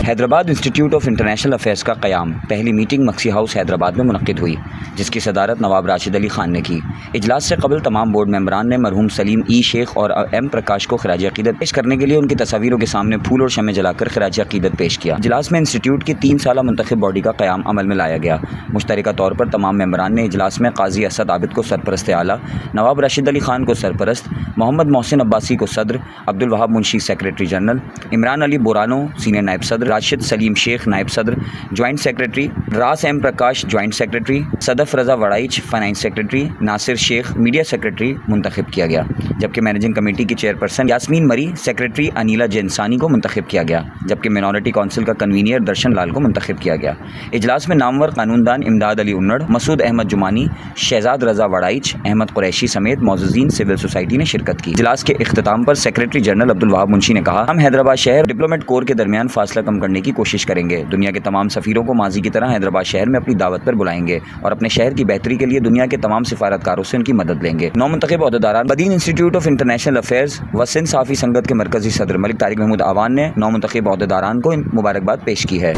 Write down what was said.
Hyderabad institute of international affairs کا قیام پہلی میٹنگ مکسی ہاؤس حیدرآباد میں منعقد ہوئی، جس کی صدارت نواب راشد علی خان نے کی۔ اجلاس سے قبل تمام بورڈ ممبران نے مرحوم سلیم ای شیخ اور ایم پرکاش کو خراج عقیدت پیش کرنے کے لیے ان کی تصاویروں کے سامنے پھول اور شمع جلا کر خراج عقیدت پیش کیا۔ اجلاس میں انسٹیٹیوٹ کی 3 سالہ منتخب باڈی کا قیام عمل میں لایا گیا۔ مشترکہ طور پر تمام ممبران نے اجلاس میں قاضی اسد عابد کو سرپرست اعلیٰ، نواب راشد علی خان کو سرپرست، محمد محسن عباسی کو صدر، عبدالوہاب منشی سیکریٹری جنرل، عمران علی بورانو سینئر نائب صدر، راشد سلیم شیخ نائب صدر جوائنٹ سیکریٹری، راس ایم پرکاش جوائنٹ سیکریٹری، صدف رضا وڑائچ فائنانس سیکریٹری، ناصر شیخ میڈیا سیکریٹری منتخب کیا گیا، جبکہ مینیجنگ کمیٹی کی چیئرپرسن یاسمین مری سیکریٹری انیلا جینسانی کو منتخب کیا گیا، جبکہ مینورٹی کونسل کا کنوینئر درشن لال کو منتخب کیا گیا۔ اجلاس میں نامور قانون دان امداد علی انڑ، مسعود احمد جمانی، شہزاد رضا وڑائچ، احمد قریشی سمیت معززین سول سوسائٹی نے شرکت کی۔ اجلاس کے اختتام پر سیکریٹری جنرل عبدالوہاب منشی نے کہا، ہم حیدرآباد شہر ڈپلومیٹ کور کے درمیان فاصلہ کم کرنے کی کوشش کریں گے۔ دنیا کے تمام سفیروں کو ماضی کی طرح حیدرآباد شہر میں اپنی دعوت پر بلائیں گے اور اپنے شہر کی بہتری کے لیے دنیا کے تمام سفارتکاروں سے ان کی مدد لیں گے۔ نو منتخب عہدیداران بدین انسٹیٹیوٹ آف انٹرنیشنل افیئرز و سندھ صحافی سنگت کے مرکزی صدر ملک طارق محمود آوان نے نو منتخب عہدیداران کو مبارکباد پیش کی ہے۔